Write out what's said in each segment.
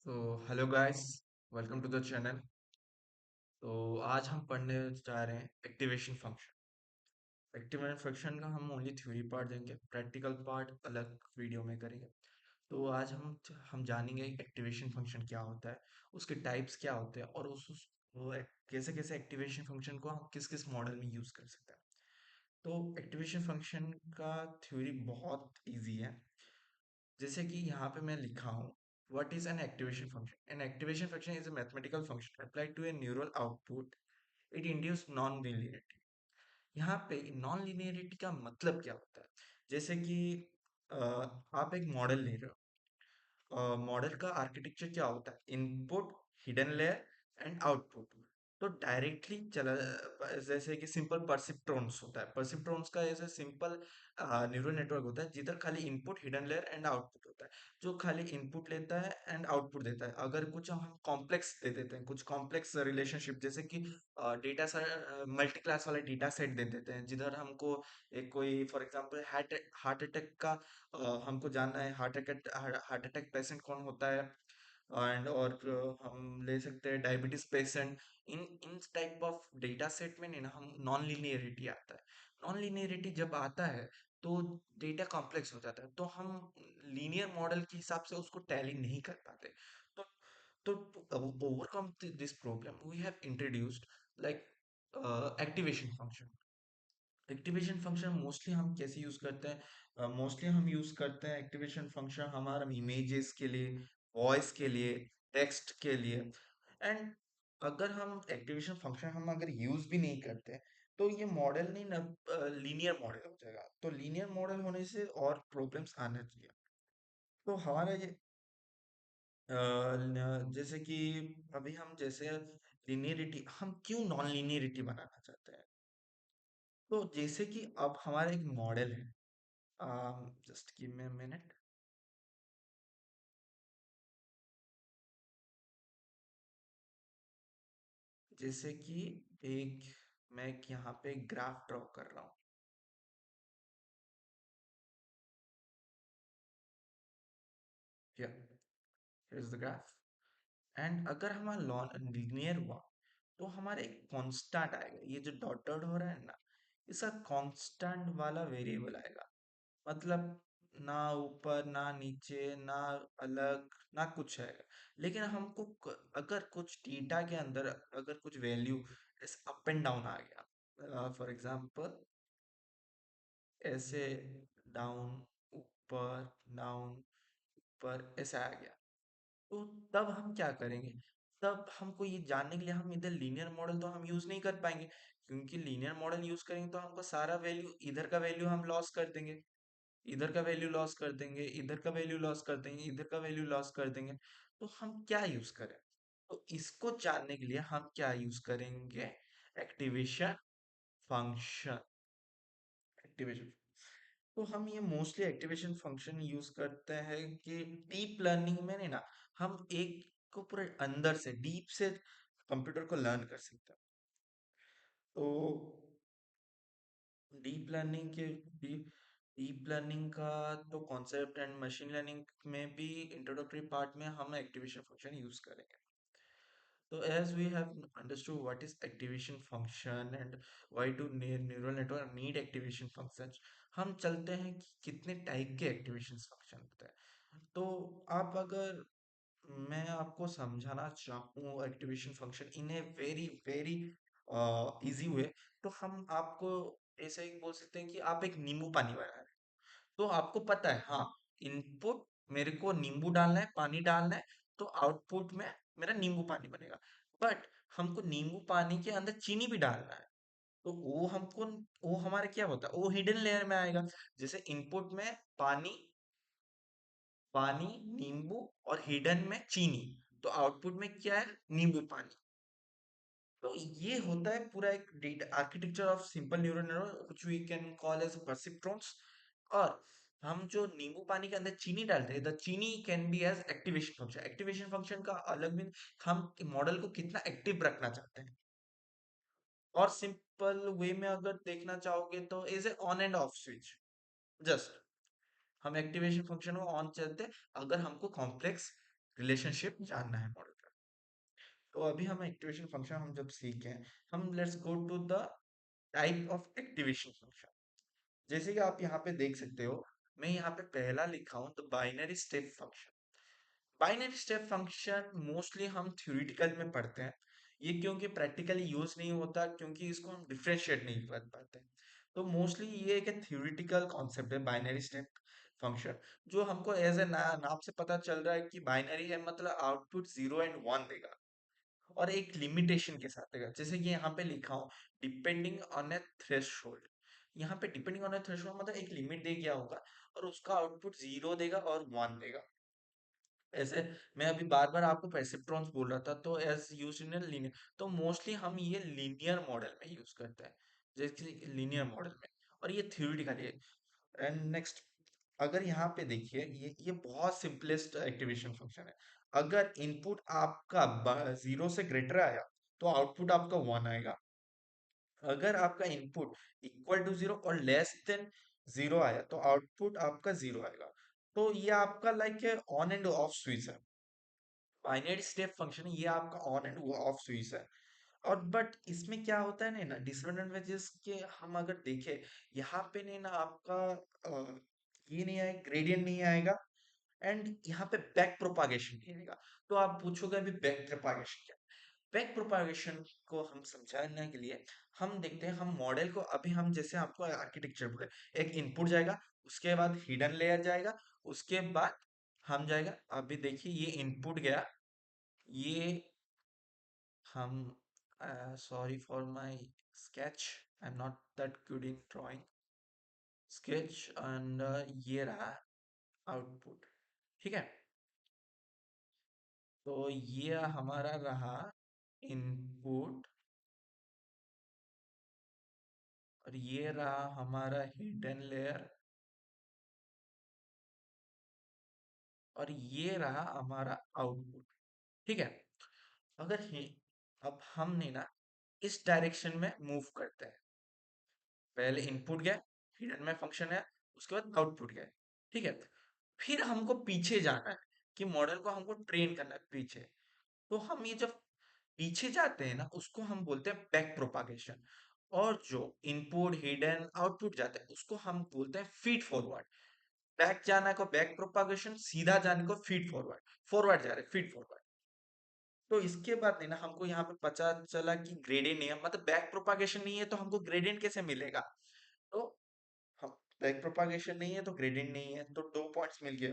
तो hello guys, welcome to the channel. तो आज हम पढ़ने जा रहे हैं एक्टिवेशन फंक्शन। एक्टिवेशन फंक्शन का हम ओनली थ्योरी पार्ट देंगे, प्रैक्टिकल पार्ट अलग वीडियो में करेंगे। तो आज हम जानेंगे एक्टिवेशन फंक्शन क्या होता है, उसके टाइप्स क्या होते हैं और कैसे कैसे एक्टिवेशन फंक्शन को हम किस किस मॉडल में यूज़ कर सकते हैं। तो एक्टिवेशन फंक्शन का थ्योरी बहुत इजी है। जैसे कि यहाँ पे मैं लिखा हूँ, what is an activation function? An activation function is a mathematical function applied to a neural output. It induces non-linearity. यहाँ पे नॉन लिनियरिटी का मतलब क्या होता है? जैसे कि आप एक मॉडल ले रहे हो। मॉडल का आर्किटेक्चर क्या होता है? Input, hidden layer and output. तो डायरेक्टली चला, जैसे कि सिंपल परसिप्ट्रॉन्स होता है। परसिप्ट्रॉन्स का ऐसे सिंपल न्यूरल नेटवर्क होता है जिधर खाली input, hidden layer and output होता है, जो खाली इनपुट लेता है एंड आउटपुट देता है। अगर कुछ हम कॉम्प्लेक्स दे देते हैं, कुछ कॉम्प्लेक्स रिलेशनशिप, जैसे कि डेटा मल्टी क्लास वाला डेटा सेट दे देते हैं, जिधर हमको एक कोई for example heart heart attack का हमको जानना है, हार्ट अटैक पेशेंट कौन होता है। एंड और हम ले सकते हैं diabetes patient. In in type of data set में नहीं ना, हम नॉन लिनियरिटी आता है। नॉन लिनियरिटी जब आता है तो डेटा कॉम्प्लेक्स हो जाता है, तो हम लीनियर मॉडल के हिसाब से उसको टैली नहीं कर पाते। तो to overcome this problem we have introduced like activation function. Activation function mostly हम कैसे यूज करते हैं? मोस्टली हम यूज करते हैं एक्टिवेशन फंक्शन हमारा इमेजेस के लिए, वॉइस के लिए, टेक्स्ट के लिए। एंड अगर हम एक्टिवेशन फंक्शन हम अगर यूज भी नहीं करते तो ये मॉडल नहीं ना, लीनियर मॉडल हो जाएगा। तो लीनियर मॉडल होने से और प्रॉब्लम्स आना चाहिए। तो हमारा ये जैसे कि अभी हम जैसे लिनियरिटी, हम क्यों नॉन लिनियरिटी बनाना चाहते हैं? तो जैसे कि अब हमारा एक मॉडल है, just give me a minute. जैसे कि एक मैं एक यहाँ पे ग्राफ ड्रॉ कर रहा हूँ। Here is the graph. And अगर हमारा लॉन लीनियर हुआ तो हमारा एक कांस्टेंट आएगा। ये जो डॉट डॉट हो रहा है ना, इसका कांस्टेंट वाला वेरिएबल आएगा। मतलब ना ऊपर ना नीचे ना अलग ना कुछ है। लेकिन हमको अगर कुछ डेटा के अंदर अगर कुछ वैल्यू अप एंड डाउन आ गया, फॉर एग्जांपल ऐसे डाउन, ऊपर, डाउन, ऊपर ऐसे आ गया, तो तब हम क्या करेंगे? तब हमको ये जानने के लिए हम इधर लीनियर मॉडल तो हम यूज नहीं कर पाएंगे, क्योंकि लीनियर मॉडल यूज करेंगे तो हमको सारा वैल्यू, इधर का वैल्यू हम लॉस कर देंगे, इधर का वैल्यू लॉस कर देंगे, इधर का वैल्यू लॉस कर देंगे, इधर का वैल्यू लॉस कर देंगे। तो हम क्या यूज करें? तो इसको जानने के लिए हम क्या यूज करेंगे? Activation function. एक्टिवेशन, तो हम ये मोस्टली एक्टिवेशन फंक्शन यूज करते हैं कि डीप लर्निंग में नहीं ना, हम एक को पूरे अंदर से डीप से कंप्यूटर को लर्न कर सकते हैं। तो डीप लर्निंग के डीप डीप लर्निंग का तो कॉन्सेप्ट एंड मशीन लर्निंग में भी इंट्रोडक्टरी पार्ट में हम एक्टिवेशन फंक्शन यूज करेंगे। So as we have understood what is activation function and why do neural network need activation functions, हम चलते हैं कि कितने टाइप के एक्टिवेशन फंक्शन होते हैं। तो आप अगर मैं आपको समझाना चाहूँ activation function in a very very easy way, तो हम आपको ऐसे ही बोल सकते हैं कि आप एक नींबू पानी बना रहे हैं। तो आपको पता है, हाँ, इनपुट मेरे को नींबू डालना है, पानी डालना है, तो आउटपुट में मेरा नींबू पानी बनेगा। बट हमको नींबू पानी के अंदर चीनी भी डालना है, तो वो हमारे क्या होता है, वो हिडन लेयर में आएगा। जैसे इनपुट में पानी, पानी, नींबू और हिडन में चीनी, तो आउटपुट में क्या है? नींबू पानी। तो ये होता है पूरा एक data architecture of simple neural network which we can call as perceptrons. और हम जो नींबू पानी के अंदर चीनी डालते हैं, द चीनी can be as activation function. Activation function का अलग मीन, हम मॉडल को कितना एक्टिव रखना चाहते हैं। और सिंपल वे में अगर देखना चाहोगे तो is a on end off switch. Just हम एक्टिवेशन फंक्शन को ऑन चलते हैं अगर हमको कॉम्प्लेक्स रिलेशनशिप जानना है मॉडल का। तो अभी हम एक्टिवेशन फंक्शन हम जब सीखे, हम let's go to the type of activation function. जैसे कि आप यहाँ पे देख सकते हो, मैं यहाँ पे पहला लिखा हूँ तो binary step function. Binary step function mostly हम थ्योरेटिकल में पढ़ते हैं। ये क्योंकि प्रैक्टिकली यूज नहीं होता, क्योंकि इसको हम डिफरेंशिएट नहीं कर पाते। तो मोस्टली ये एक थ्योरेटिकल कॉन्सेप्ट है बाइनरी स्टेप फंक्शन, जो हमको एज ए नाम से पता चल रहा है कि बाइनरी है, मतलब आउटपुट 0 एंड 1 देगा और एक लिमिटेशन के साथ देगा। जैसे कि यहाँ पे लिखा हूँ डिपेंडिंग ऑन ए थ्रेशोल्ड। यहाँ पे डिपेंडिंग ऑन ए थ्रेशोल्ड मतलब एक लिमिट दे गया होगा और उसका आउटपुट 0 देगा और 1 देगा। ऐसे मैं अभी बार बार आपको परसेप्ट्रॉन्स बोल रहा था, तो एज यूज इन लीनियर, तो मोस्टली हम ये लीनियर मॉडल में यूज करते हैं, जैसे लीनियर मॉडल में, और ये थ्योरेटिकली है। एंड नेक्स्ट, अगर यहाँ पे देखिए, ये बहुत सिंपलेस्ट एक्टिवेशन फंक्शन है। अगर इनपुट आपका 0 से ग्रेटर आया तो आउटपुट आपका 1 आएगा। अगर आपका इनपुट इक्वल टू 0 और लेस देन 0 आया तो आउटपुट आपका 0 आएगा। तो ये आपका like on end off switch है। बाइनरी स्टेप फंक्शन ये आपका ऑन एंड ऑफ स्विच है। और बट इसमें क्या होता है ना, डिसएडवांटेजेस के हम अगर देखें, यहाँ पे नहीं ना आपका ये नहीं आएगा, ग्रेडियंट नहीं आएगा, एंड यहाँ पे बैक प्रोपागेशन नहीं आएगा। तो आप पूछोगे अभी बैक प्रोपागेशन क्या? बैक प्रोपागेशन को हम समझाने के लिए हम देखते हैं, हम मॉडल को अभी हम जैसे आपको आर्किटेक्चर बोले, एक इनपुट जाएगा, उसके बाद हिडन लेयर जाएगा, उसके बाद हम जाएगा। अभी देखिए ये इनपुट गया, ये हम sorry for my sketch, I'm not that good in drawing sketch, and ये रहा आउटपुट। ठीक है, तो ये हमारा रहा इनपुट और ये रहा हमारा हिडन लेयर और ये रहा हमारा आउटपुट। ठीक है, अगर ही अब हमने ना इस डायरेक्शन में मूव करते हैं, पहले इनपुट गया, हिडन में फंक्शन है, उसके बाद आउटपुट गया। ठीक है, फिर हमको पीछे जाना है कि मॉडल को हमको ट्रेन करना है पीछे। तो हम ये जब पीछे जाते हैं ना, उसको हम बोलते हैं बैक प्रोपागेशन। और जो इनपुट हिडन आउटपुट जाते हैं उसको हम बोलते हैं फीड फॉरवर्ड। बैक जाना को बैक प्रोपागेशन, सीधा जाने को फीड फॉरवर्ड, फॉरवर्ड जा रहे फीड फॉरवर्ड। तो इसके बाद नहीं ना हमको यहाँ पे पता चला कि ग्रेडियंट नहीं है, मतलब बैक प्रोपागेशन नहीं है तो हमको ग्रेडियंट कैसे मिलेगा? तो हम बैक प्रोपागेशन नहीं है तो ग्रेडियंट नहीं है, तो 2 पॉइंट्स मिल गए।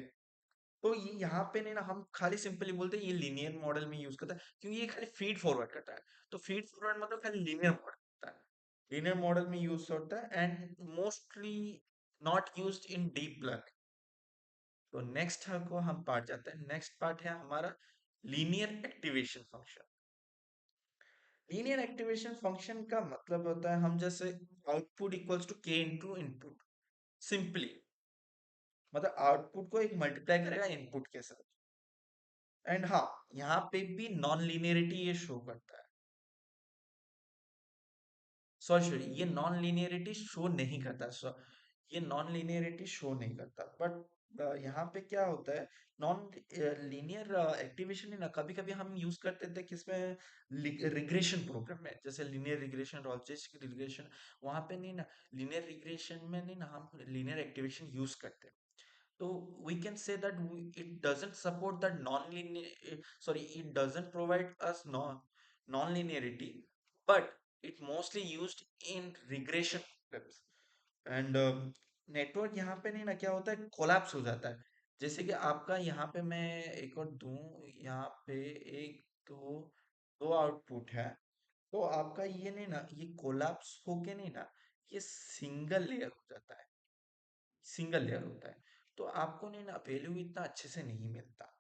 तो ये यहाँ पे नहीं ना हम खाली सिंपली बोलते हैं ये लीनियर मॉडल में यूज करता है, क्योंकि ये खाली फीड फॉरवर्ड करता है। तो फीड फॉरवर्ड मतलब खाली लीनियर मॉडल होता है, लीनियर मॉडल में यूज होता है and mostly not used in deep learning. तो नेक्स्ट को हम पार्ट जाते हैं, नेक्स्ट पार्ट है हमारा linear activation function. Linear activation function का मतलब होता है, हम जैसे आउटपुट इक्वल्स टू के इनटू इनपुट, सिंपली मतलब आउटपुट को एक मल्टीप्लाई करेगा इनपुट के साथ। एंड हाँ, यहाँ पे भी नॉन लीनियरिटी ये शो करता है। सॉरी सॉरी, ये नॉन लीनियरिटी शो नहीं करता, ये नॉन लीनियरिटी शो नहीं करता। बट यहाँ पे क्या होता है, नॉन लीनियर एक्टिवेशन ना कभी कभी हम यूज करते थे किसमें, रिग्रेशन प्रोग्राम में, जैसे लीनियर रिग्रेशन, लॉजिस्टिक रिग्रेशन। वहां पे नहीं ना, लीनियर रिग्रेशन में नहीं ना हम लीनियर एक्टिवेशन यूज करते हैं। So we can say that it doesn't support the non-linear, sorry, it doesn't provide us non-linearity, but it mostly used in regression programs. And network यहाँ पे नहीं ना क्या होता है, कोलैप्स हो जाता है। जैसे कि आपका यहाँ पे मैं एक और दूं, यहाँ पे एक, दो, दो आउटपुट है, तो आपका ये नहीं ना, ये कोलैप्स होके नहीं ना, ये सिंगल लेयर हो जाता है, सिंगल लेयर होता है। तो आपको नहीं ना वैल्यू इतना अच्छे से नहीं मिलता।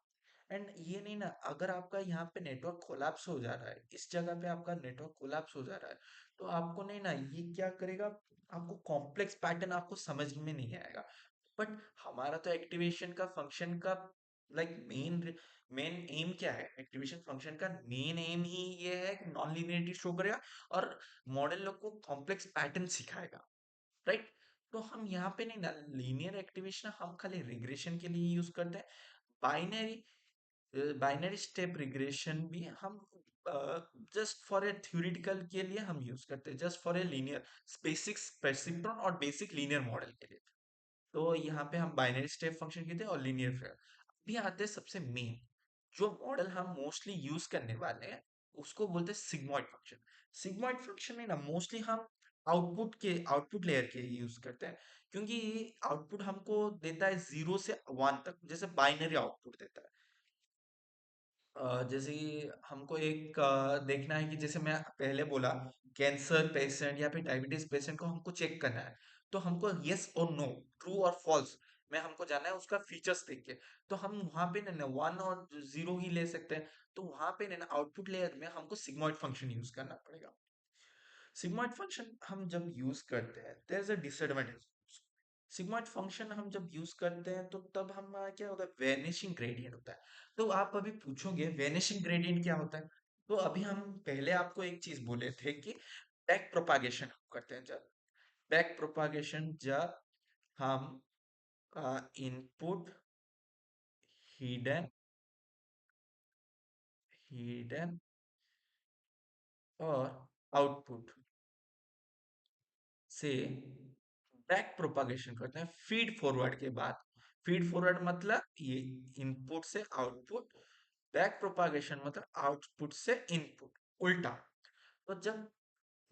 एंड ये नहीं ना, अगर आपका यहाँ पे नेटवर्क कोलैप्स हो जा रहा है, इस जगह पे आपका नेटवर्क कोलैप्स हो जा रहा है, तो आपको नहीं ना ये क्या करेगा, आपको कॉम्प्लेक्स पैटर्न आपको समझ में नहीं आएगा। बट हमारा तो एक्टिवेशन का फंक्शन का लाइक मेन मेन एम क्या है, एक्टिवेशन फंक्शन का मेन एम ही ये है कि नॉन लीनियरिटी शो करेगा और मॉडल लोग को कॉम्प्लेक्स पैटर्न सिखाएगा, राइट? तो हम यहाँ पे नहीं ना लीनियर एक्टिवेशन हम खाली रिग्रेशन के लिए यूज करते हैं। बाइनरी बाइनरी स्टेप रिग्रेशन भी हम जस्ट फॉर ए थ्योरेटिकल के लिए हम यूज करते हैं, just for a linear basic perceptron और बेसिक लीनियर मॉडल के लिए। तो यहाँ पे हम बाइनरी स्टेप फंक्शन कहते हैं और लीनियर फेयर। अभी आते हैं सबसे मेन जो मॉडल हम मोस्टली यूज करने वाले हैं, उसको बोलते हैं सिग्मॉइड फंक्शन। सिग्मॉइड फंक्शन में ना मोस्टली हम आउटपुट लेयर के यूज करते हैं, क्योंकि आउटपुट हमको देता है 0 से 1 तक, जैसे बाइनरी आउटपुट देता है। जैसे कि हमको एक देखना है कि जैसे मैं पहले बोला, कैंसर पेशेंट या फिर डायबिटीज पेशेंट को हमको चेक करना है, तो हमको यस और नो, ट्रू और फॉल्स में हमको जाना है उसका फीचर्स देख के। तो हम वहां पे ना 1 और 0 ही ले सकते हैं। तो वहां पे ना आउटपुट लेयर में हमको सिग्मॉइड फंक्शन यूज करना पड़ेगा। सिग्मॉइड फंक्शन हम जब यूज करते हैं, there is a disadvantage. Sigmoid function हम जब यूज करते हैं तो तब हमारा क्या होता है, वेनिशिंग ग्रेडियंट होता है। तो आप अभी पूछोगे वेनिशिंग ग्रेडियंट क्या होता है। तो अभी हम पहले आपको एक चीज बोले थे कि बैक प्रोपागेशन करते हैं, जब बैक प्रोपागेशन जब हम इनपुट हिडन हिडन और आउटपुट से बैक प्रोपागेशन करते हैं फीड फॉरवर्ड के बाद। फीड फॉरवर्ड मतलब ये इनपुट से आउटपुट, बैक प्रोपागेशन मतलब आउटपुट से इनपुट, उल्टा। तो जब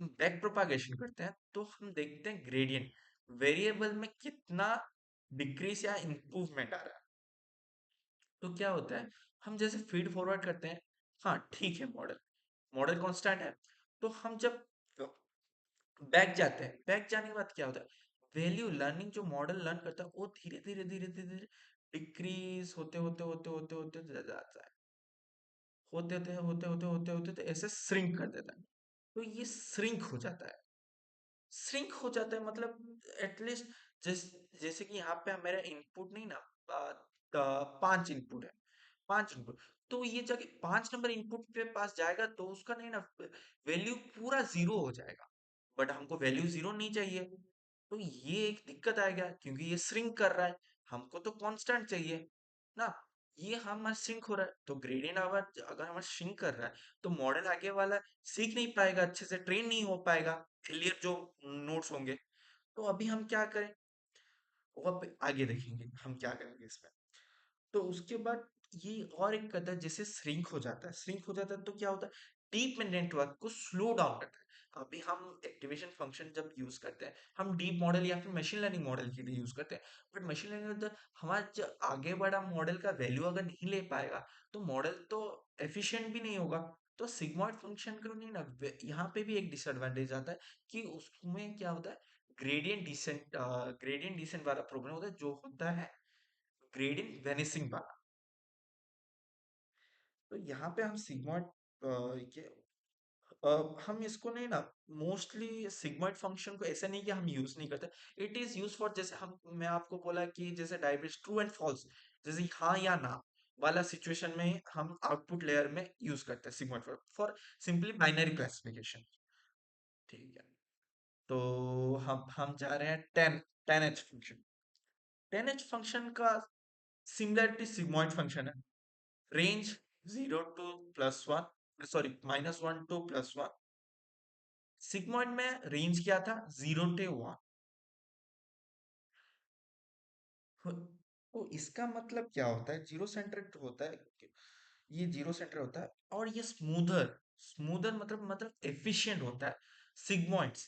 बैक प्रोपागेशन करते हैं तो हम देखते हैं ग्रेडियंट, वेरिएबल में कितना डिक्रीज या इंप्रूवमेंट आ रहा है। तो क्या होता है, हम जैसे फीड फॉरवर्ड करते हैं, हाँ ठीक है, मॉडल मॉडल कांस्टेंट है। तो हम जब बैक जाते हैं, बैक जाने के बाद क्या होता है, वैल्यू लर्निंग जो मॉडल लर्न करता है वो धीरे धीरे धीरे धीरे धीरे डिक्रीज होते होते होते होते होते जाता है, होते होते होते होते होते होते तो ऐसे श्रिंक कर देता है। तो ये श्रिंक हो जाता है, श्रिंक हो जाता है मतलब एटलीस्ट जैसे कि यहाँ पे मेरा इनपुट नहीं ना, 5 इनपुट है, 5 इनपुट। तो ये जगह 5 नंबर इनपुट पे पास जाएगा तो उसका नहीं ना, वैल्यू पूरा 0 हो जाएगा। बट हमको वैल्यू 0 नहीं चाहिए, तो ये एक दिक्कत आएगा क्योंकि ये श्रिंक कर रहा है। हमको तो कांस्टेंट चाहिए ना। ये हमारा श्रिंक हो रहा है, तो ग्रेडियंट अगर अगर हमारा श्रिंक कर रहा है तो मॉडल आगे वाला सीख नहीं पाएगा, अच्छे से ट्रेन नहीं हो पाएगा, क्लियर जो नोट्स होंगे। तो अभी हम क्या करें, वो अब आगे देखेंगे हम क्या करेंगे इसमें। तो उसके बाद ये और एक कदर जैसे श्रिंक हो जाता है, श्रिंक हो जाता है तो क्या होता है, डीप में नेटवर्क को स्लो डाउन करता है। अभी हम एक्टिवेशन फंक्शन जब यूज करते हैं, हम डीप मॉडल या फिर मशीन लर्निंग मॉडल के लिए यूज करते हैं। बट मशीन लर्निंग में हमारा जो आगे बढ़ा मॉडल का वैल्यू अगर नहीं ले पाएगा तो मॉडल तो एफिशिएंट भी नहीं होगा। तो सिग्मॉइड फंक्शन को नहीं ना, यहाँ पे भी एक डिसएडवांटेज आता है कि उसमें क्या होता है, ग्रेडियंट डिसेंट वाला प्रॉब्लम होता है, जो होता है ग्रेडियंट वेनिसिंग वाला। तो यहाँ पे हम सिग्मॉइड के हम इसको नहीं ना, मोस्टली सिग्मॉइड फंक्शन को ऐसा नहीं कि हम यूज नहीं करते। इट इज यूज फॉर, जैसे हम मैं आपको बोला कि जैसे डायबिटीज ट्रू एंड फॉल्स, जैसे हाँ या ना वाला सिचुएशन में हम आउटपुट लेयर में यूज करते हैं sigmoid for simply binary classification. ठीक है। तो हम जा रहे हैं 10 फंक्शन। 10H फंक्शन का सिमिलरिटी सिग्मॉइड फंक्शन है। Range 0 to +1, sorry -1 to +1। Sigmoid में रेंज क्या था, 0 to 1। तो इसका मतलब क्या होता है, जीरो सेंटर्ड होता है, ये जीरो सेंटर होता है और ये स्मूदर, स्मूदर मतलब एफिशिएंट होता है सिग्मॉइड्स,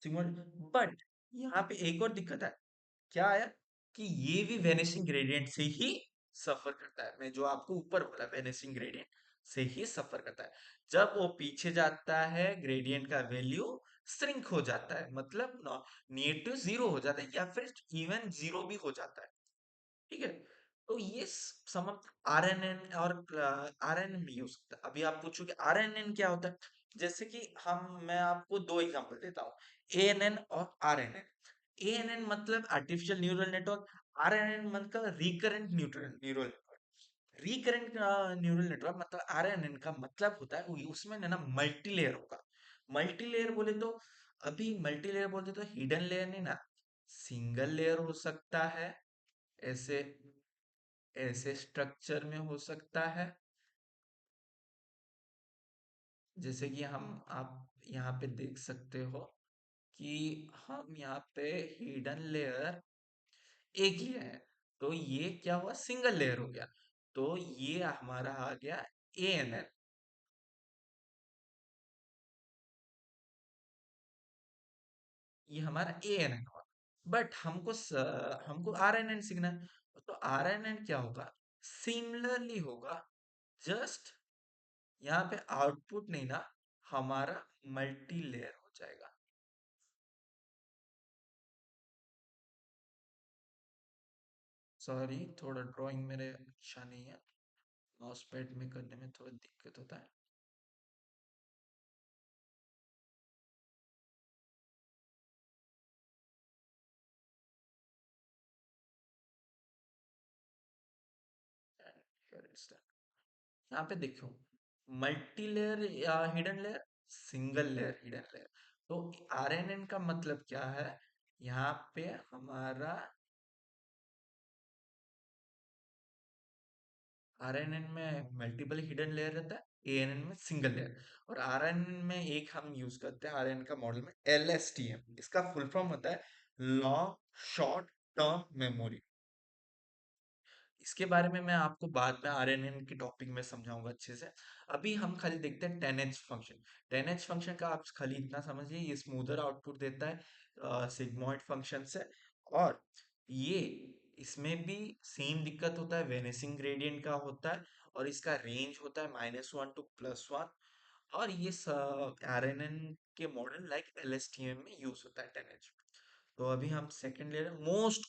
सिग्मॉइड। बट यहाँ पे एक और दिक्कत है, क्या है कि ये भी वेनिसिंग ग्रेडियंट से ही सफर करता है। मैं जो आपको ऊपर बोला वेनिसिंग ग्रेडियंट से ही सफर करता है। जब वो पीछे जाता है ग्रेडियंट का वैल्यू श्रिंक हो जाता है, मतलब नियर टू 0 हो जाता है या फिर इवन 0 भी हो जाता है। ठीक है। तो ये समझ, RNN और RNN भी हो सकता है। अभी आप पूछोगे RNN क्या होता है, जैसे कि मैं आपको दो एग्जांपल देता हूँ, ANN और RNN। ANN मतलब आर्टिफिशियल न्यूरल नेटवर्क, RNN मतलब recurrent neural neural network. Recurrent neural network मतलब RNN का मतलब होता है उसमें ना मल्टी लेयर होगा। मल्टी लेयर बोले तो, अभी मल्टी लेयर बोलते तो हिडन लेयर नहीं ना, सिंगल लेयर हो सकता है, ऐसे ऐसे स्ट्रक्चर में हो सकता है जैसे कि हम आप यहाँ पे देख सकते हो कि हम यहाँ पे हिडन लेयर एक लिया है, तो ये क्या हुआ, सिंगल लेयर हो गया। तो ये हमारा आ गया ANN। ये हमारा ANN हुआ। बट हमको RNN सीखना है, तो RNN क्या होगा, सिमिलरली होगा। जस्ट यहाँ पे आउटपुट नहीं ना, हमारा मल्टी लेयर हो जाएगा। सॉरी, थोड़ा ड्राइंग मेरे अच्छा नहीं है, माउस पैड में करने में थोड़ा दिक्कत होता है। यहाँ पे देखो, मल्टी लेयर या hidden layer, single layer hidden layer. तो RNN का मतलब क्या है, यहाँ पे हमारा RNN में मल्टीपल हिडन लेयर रहता है, ANN में सिंगल लेयर। और RNN में एक हम यूज करते हैं RNN का मॉडल में LSTM, इसका फुल फॉर्म होता है लॉन्ग शॉर्ट टर्म मेमोरी। इसके बारे में मैं आपको बाद में RNN के टॉपिक में समझाऊंगा अच्छे से। अभी हम खाली देखते हैं 10H फंक्शन। 10H फंक्शन का आप खाली इतना समझिए, ये स्मूदर आउटपुट देता है सिग्मॉइड फंक्शन से। और ये इसमें भी सेम दिक्कत होता है, वेनिसिंग ग्रेडियंट का होता है। और इसका रेंज होता है -1 टू +1। और ये RNN के मॉडल लाइक LSTM में यूज होता है 10H। तो अभी हम सेकंड ले रहे हैं, most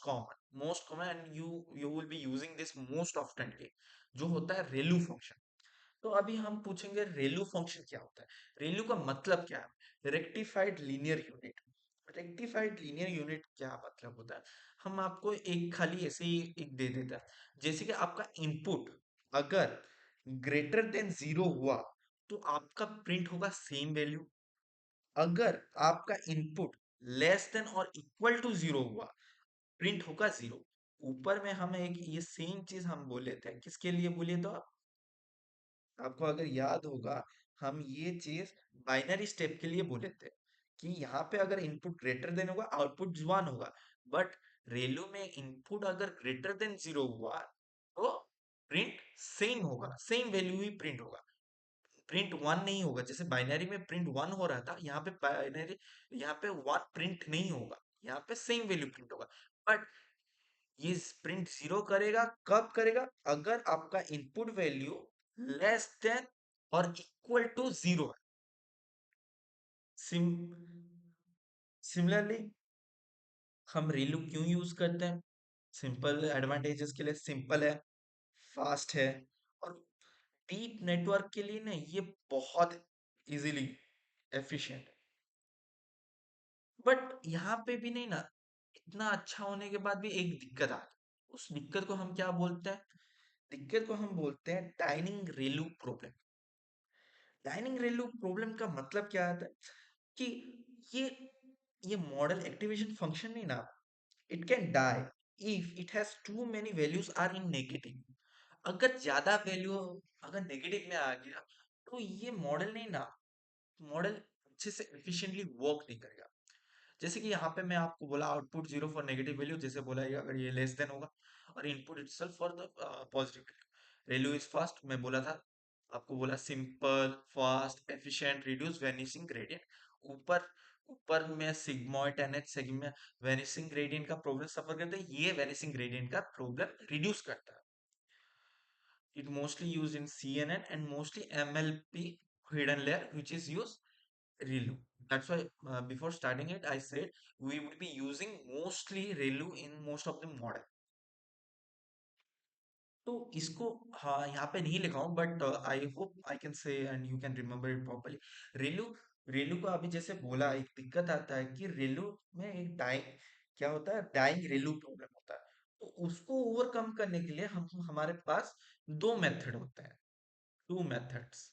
common and you will be using this most ऑफ्टनली, जो होता है रेलू फंक्शन। तो अभी हम पूछेंगे रेलू फंक्शन क्या होता है, रेलू का मतलब क्या है, rectified linear unit. Rectified linear unit क्या मतलब होता है, हम आपको एक खाली ऐसे ही एक दे देता है, जैसे कि आपका इनपुट अगर ग्रेटर देन 0 हुआ तो आपका प्रिंट होगा सेम वैल्यू। अगर आपका इनपुट लेस देन और इक्वल टू 0 हुआ, प्रिंट होगा 0। ऊपर में हम एक ये सेम चीज हम बोले थे, किसके लिए बोले तो आपको अगर याद होगा, हम ये चीज बाइनरी स्टेप के लिए बोले थे कि यहाँ पे अगर इनपुट ग्रेटर देन होगा आउटपुट 1 होगा। बट रेलो में इनपुट अगर ग्रेटर देन 0 हुआ तो प्रिंट सेम होगा, सेम वैल्यू ही प्रिंट होगा, प्रिंट 1 नहीं होगा। जैसे बाइनरी में प्रिंट 1 हो रहा था, यहाँ पे बाइनरी, यहाँ पे 1 प्रिंट नहीं होगा, यहाँ पे सेम वैल्यू प्रिंट होगा। बट ये प्रिंट 0 करेगा, कब करेगा, अगर आपका इनपुट वैल्यू लेस देन और इक्वल टू 0 है। सिम सिमिलरली हम रेलू क्यों यूज करते हैं, सिंपल एडवांटेजेस के लिए, सिंपल है, फास्ट है, और डीप नेटवर्क के लिए ना ये बहुत इजीली एफिशिएंट। बट यहाँ पे भी नहीं ना, इतना अच्छा होने के बाद भी एक दिक्कत आती है। उस दिक्कत को हम क्या बोलते हैं, दिक्कत को हम बोलते हैं डाइनिंग रेलू प्रॉब्लम। डाइनिंग रेलू प्रॉब्लम का मतलब क्या आता है कि ये ये मॉडल एक्टिवेशन फंक्शन नहीं ना, it can die if it has too many values are in negative. अगर ज्यादा वैल्यू अगर नेगेटिव में आ गया तो ये मॉडल नहीं ना, मॉडल अच्छे से एफिशिएंटली वर्क नहीं करेगा। जैसे कि यहाँ पे मैं आपको बोला आउटपुट 0 फॉर नेगेटिव वैल्यू, जैसे बोला ये अगर ये लेस देन होगा, और input itself for the positive value. Value is fast, मैं बोला था आपको, बोला simple fast efficient reduce vanishing gradient. ऊपर ऊपर में sigmoid and H segment vanishing gradient का प्रॉब्लम सफर करते हैं, ये वेनिसिंग ग्रेडियंट का प्रॉब्लम रिड्यूस करता है। It mostly use in CNN and mostly MLP hidden layer which is used ReLU. That's why before starting it, I said we will be using mostly ReLU in most of the model. तो इसको हाँ यहाँ पे नहीं लिखा हूँ, but I hope I can say and you can remember it properly. ReLU ReLU को अभी जैसे बोला, एक दिक्कत आता है कि रेलू में एक डाइंग क्या होता है, डाइंग रेलू प्रॉब्लम होता है। तो उसको ओवरकम करने के लिए हम हमारे पास दो मेथड होते हैं, टू मेथड्स।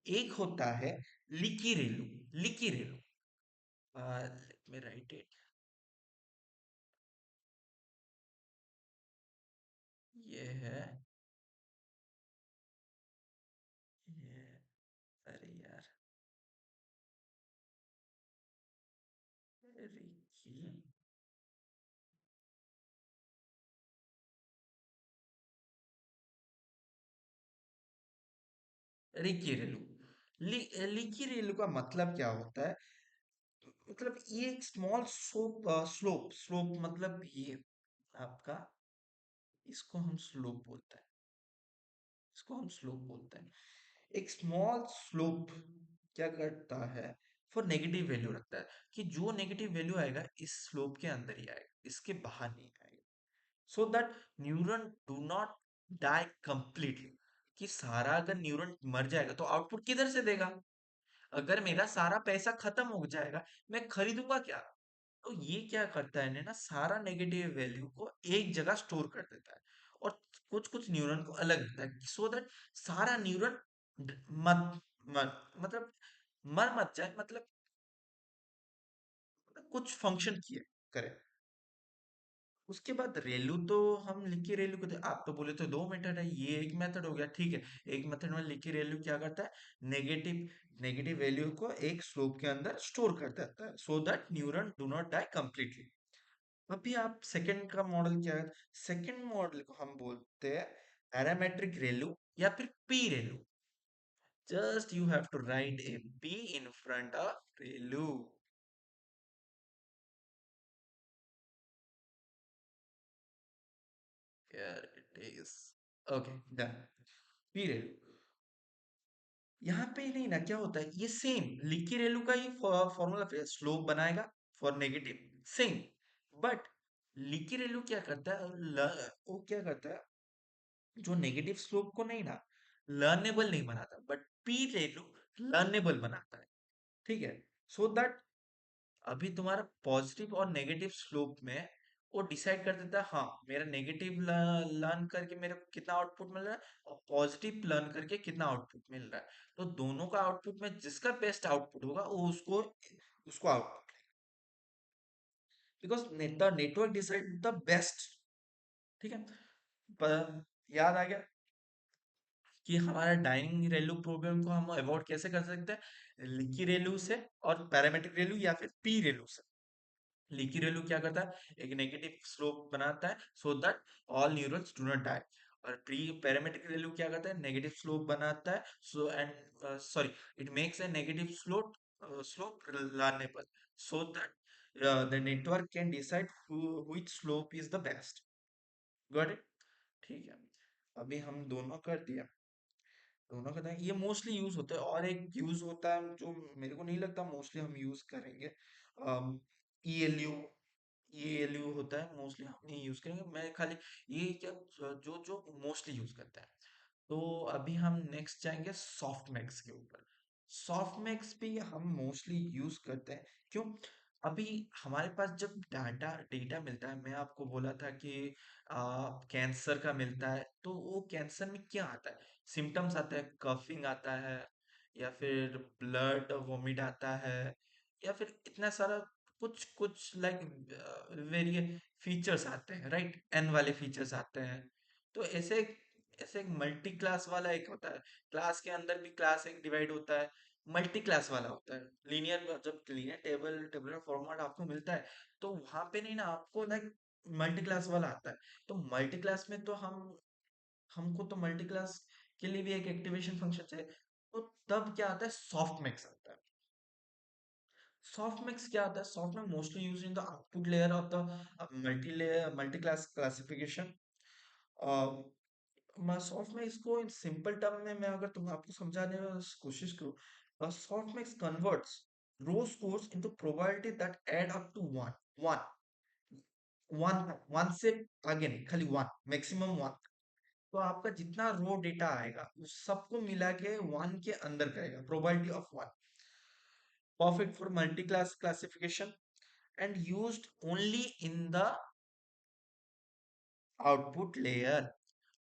एक होता है leaky ReLU, leaky ReLU, let me write it. ये है ये अरे यार रिकी रिकी रेलू लिकी रेलू का मतलब क्या होता है? मतलब ये एक स्मॉल स्लोप स्लोप मतलब ये आपका इसको हम स्लोप बोलते हैं। इसको हम स्लोप बोलते हैं। एक स्मॉल स्लोप क्या करता है? फॉर नेगेटिव वैल्यू रखता है कि जो नेगेटिव वैल्यू आएगा इस स्लोप के अंदर ही आएगा, इसके बाहर नहीं आएगा। So that neuron do not die completely. कि सारा अगर न्यूरन मर जाएगा तो आउटपुट किधर से देगा? अगर मेरा सारा पैसा खत्म हो जाएगा, मैं खरीदूंगा क्या? तो ये क्या करता है ना, सारा नेगेटिव वैल्यू को एक जगह स्टोर कर देता है और कुछ कुछ न्यूरन को अलग रखता है सो दैट सारा न्यूरन मत मत मतलब मर मत जाए, मतलब कुछ फंक्शन किए करे। उसके बाद रेलू तो हम लिखी रेलू को आप तो बोले तो दो मेथड है, ये एक मेथड हो गया, ठीक है। एक मेथड में लिखी रेलू क्या करता है? नेगेटिव नेगेटिव वैल्यू को एक स्लोप के अंदर स्टोर कर देता है so that neuron do not die completely. अभी आप सेकंड का मॉडल क्या है? सेकंड मॉडल को हम बोलते हैं पैरामेट्रिक रेलू या फिर P ReLU. Just you have to write a P in front of ReLU. Here it is. Okay, done. P ReLU यहाँ पे नहीं ना, क्या होता है ये सेम लिकी रेलू का ही फॉर्मूला फिर स्लोप बनाएगा फॉर नेगेटिव सेम। बट लिकी रेलू क्या करता है? वो क्या करता है? जो नेगेटिव स्लोप को नहीं ना लर्नेबल नहीं बनाता, बट पी रेलू लर्नेबल बनाता है। ठीक है। सो दैट अभी तुम्हारा पॉजिटिव और नेगेटिव स्लोप में वो डिसाइड कर देता है, हाँ मेरा नेगेटिव लर्न करके मेरे को कितना आउटपुट मिल रहा है और पॉजिटिव लर्न करके कितना आउटपुट मिल रहा है। तो दोनों का आउटपुट में जिसका बेस्ट आउटपुट होगा वो उसको उसको output, because the network decide the best. ठीक है। पर याद आ गया कि हमारा डाइनिंग रेलू प्रॉब्लम को हम अवॉइड कैसे कर सकते हैं? लिकी रेलू से और पैरामेट्रिक रेलू या फिर पी रेलू से। लीकी रेलू क्या करता है? एक नेगेटिव स्लोप बनाता है so that all neurons do not die. और प्री पैरामेट्रिक रेलू क्या करता है? नेगेटिव स्लोप बनाता है so and sorry, it makes a negative slope slope learnable so that the network can decide which slope is the best. Got it? ठीक है। अभी हम दोनों कर दिया, दोनों का था ये मोस्टली यूज होता है। और एक यूज होता है जो मेरे को नहीं लगता मोस्टली हम यूज करेंगे, E L U. E L U होता है मोस्टली हम नहीं यूज करेंगे, मैं खाली ये क्या जो जो मोस्टली यूज करता है। तो अभी हम नेक्स्ट जाएंगे सॉफ्ट मैक्स के ऊपर। सॉफ्ट मैक्स भी हम मोस्टली यूज करते हैं। क्यों? अभी हमारे पास जब डाटा डेटा मिलता है, मैं आपको बोला था कि कैंसर का मिलता है, तो वो कैंसर में क्या आता है? सिम्टम्स आता है, कफिंग आता है, या फिर ब्लड वोमिट आता है, या फिर इतना सारा कुछ कुछ लाइक वेरिए फीचर्स आते हैं, राइट? एन वाले फीचर्स आते हैं। तो ऐसे एक मल्टी क्लास वाला एक होता है। क्लास के अंदर भी क्लास एक डिवाइड होता है। मल्टी क्लास वाला होता है लीनियर, जब लीनियर टेबुलर फॉर्मेट आपको मिलता है तो वहां पे नहीं ना आपको लाइक मल्टी क्लास वाला आता है। तो मल्टी क्लास में तो हमको तो मल्टी क्लास के लिए भी एक एक्टिवेशन फंक्शन चाहिए। तो तब क्या आता है? सॉफ्ट मैक्स आता है। सॉफ्ट मैक्स क्या आता है? Soft max mostly use in the output layer of the multi class classification. मैं सॉफ्ट में इसको इन सिंपल टर्म में मैं अगर तुम आपको समझाने की कोशिश करूँ, softmax converts raw scores into probability that add up to one. One one one से आगे नहीं, खाली वन, मैक्सिमम वन। तो आपका जितना रो डेटा आएगा उस सबको मिला के वन के अंदर करेगा, probability of one. Perfect for multi class classification and used only in the output layer.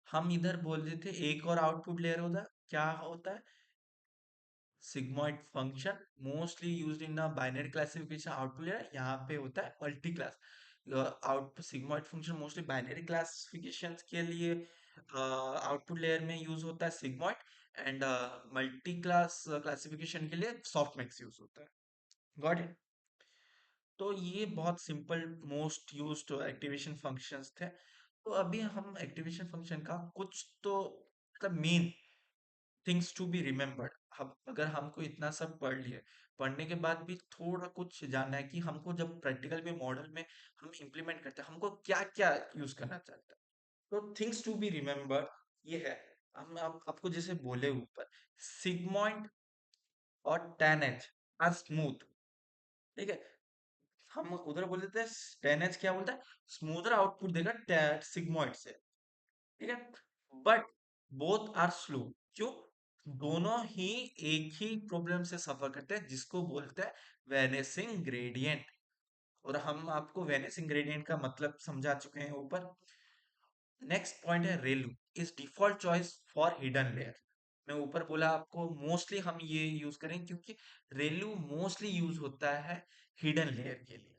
हम इधर बोल रहे थे एक और आउटपुट लेयर होता है, क्या होता है? sigmoid function mostly used in a binary classification output layer। यहाँ पे होता है multi class out. sigmoid function mostly binary classification के लिए आउटपुट लेयर में यूज होता है sigmoid, and multi class classification के लिए सॉफ्टमैक्स यूज होता है। Got it? तो ये बहुत simple most used activation functions थे। तो अभी हम एक्टिवेशन फंक्शन का कुछ तो मतलब main things to be remembered, हम अगर हमको इतना सब पढ़ लिए, पढ़ने के बाद भी थोड़ा कुछ जानना है कि हमको जब प्रैक्टिकल में मॉडल में हम इम्प्लीमेंट करते हैं हमको क्या क्या यूज करना चाहते हैं। तो थिंग्स टू बी रिमेम्बर्ड ये है, आपको जैसे बोले ऊपर, सिग्मॉइड और tan h आर स्मूथ। ठीक है, हम उधर बोल देते हैं tan h क्या बोलता है, स्मूथर आउटपुट देगा सिग्मॉइड से। ठीक है, बट बोथ आर स्लो। क्यों? दोनों ही एक ही प्रॉब्लम से सफर करते हैं जिसको बोलते हैं वेनेसिंग ग्रेडियंट। और हम आपको वेनेसिंग ग्रेडियंट का मतलब समझा चुके हैं ऊपर। नेक्स्ट पॉइंट है ReLU is default choice for hidden layer. मैं ऊपर बोला आपको मोस्टली हम ये यूज करें क्योंकि रेलू मोस्टली यूज होता है हिडन लेयर के लिए।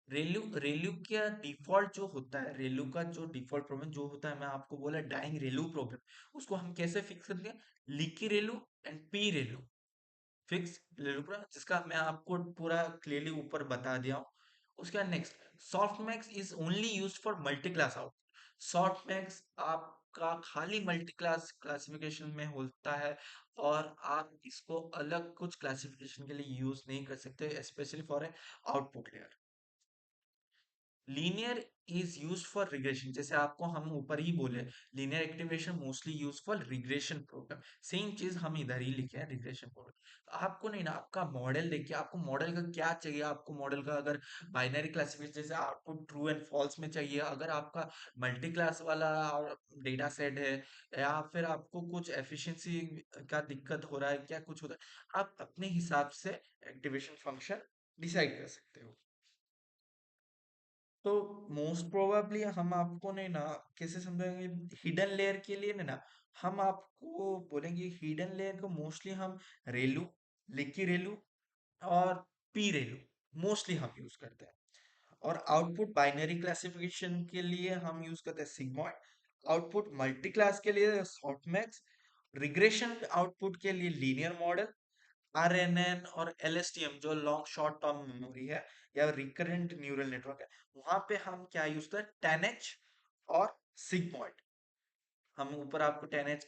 रेलू रेलू का डिफॉल्ट जो होता है, रेलू का जो डिफॉल्ट प्रॉब्लम जो होता है, मैं आपको बोला डाइंग रेलू प्रॉब्लम, उसको हम कैसे फिक्स करते हैं, leaky Relu and P Relu fix रेलू पूरा, जिसका मैं आपको पूरा क्लियरली ऊपर बता दिया हूँ। उसके बाद next, soft max is only use for multi class out. Soft max आपका खाली मल्टी क्लास क्लासिफिकेशन में होता है, और आप इसको अलग कुछ क्लासिफिकेशन के लिए यूज नहीं कर सकते, specially for output layer. Linear is use for regression, जैसे आपको हम ऊपर ही बोले, linear activation mostly use for regression program. Same चीज हम इधर ही लिखे हैं, रिग्रेशन प्रोग्राम। आपको नहीं ना, आपका मॉडल देखिए, आपको मॉडल का क्या चाहिए, आपको मॉडल का अगर बाइनरी क्लासिफिकेशन जैसे आपको ट्रू एंड फॉल्स में चाहिए, अगर आपका मल्टी क्लास वाला और डेटा सेट है, या फिर आपको कुछ एफिशिएंसी का दिक्कत हो रहा है, क्या कुछ होता है, आप अपने हिसाब से एक्टिवेशन फंक्शन डिसाइड कर सकते हो। तो मोस्ट प्रोबेबली हम आपको नहीं ना कैसे समझाएंगे, हिडन लेयर के लिए नहीं ना, हम आपको बोलेंगे हिडन लेयर को मोस्टली हम रेलू, लिकी रेलू और पी रेलू मोस्टली हम यूज करते हैं। और आउटपुट बाइनरी क्लासिफिकेशन के लिए हम यूज करते हैं सिग्मॉइड, आउटपुट मल्टी क्लास के लिए सॉफ्टमैक्स, रिग्रेशन आउटपुट के लिए लीनियर मॉडल, आरएनएन और एलएसटीएम जो लॉन्ग शॉर्ट टर्म मेमोरी है या रिकरेंट न्यूरल नेटवर्क है, वहां पे हम क्या यूज करते हैं, टेनएच और सिग्मॉइड। हम ऊपर आपको टेन एच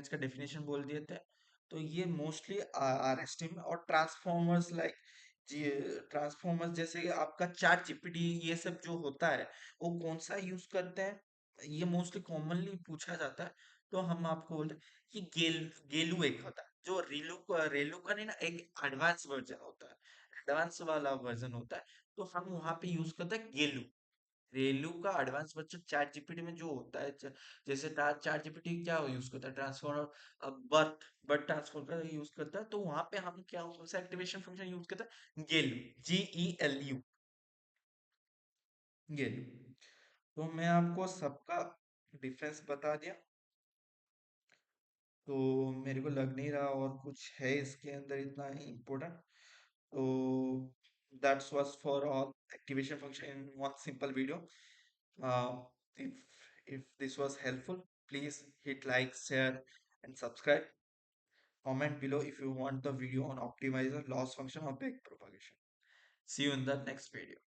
का डेफिनेशन बोल दिए थे। तो ये मोस्टली आरएसटी में, और ट्रांसफॉर्मर्स लाइक जी, ट्रांसफॉर्मर्स जैसे कि आपका चैट जीपीटी, ये सब जो होता है वो कौन सा यूज करते हैं, ये मोस्टली कॉमनली पूछा जाता है। तो हम आपको बोलते हैं कि गेलू एक होता है, जो रेलू का नहीं ना, एक एडवांस वर्जन होता है, एडवांस वाला वर्जन होता है। तो हम वहां पे यूज करते हैं गेलू। रेलू का एडवांस वर्जन चैट जीपीटी में जो होता है, जैसे चैट जीपीटी क्या यूज करता है, ट्रांसफॉर्मर बर्थ बर्थ ट्रांसफॉर्म का यूज करता है, तो वहां पे हम क्या कौन सा एक्टिवेशन फंक्शन यूज करते हैं, गेलू, GELU, गेलू। तो मैं आपको सबका डिफरेंस बता दिया। तो मेरे को लग नहीं रहा और कुछ है इसके अंदर इतना इम्पोर्टेंट। तो that's was for all activation function in one simple video. If this was helpful, please hit like, share, and subscribe. Comment below if you want the video on optimizer, loss function, or back propagation. See you in the next video.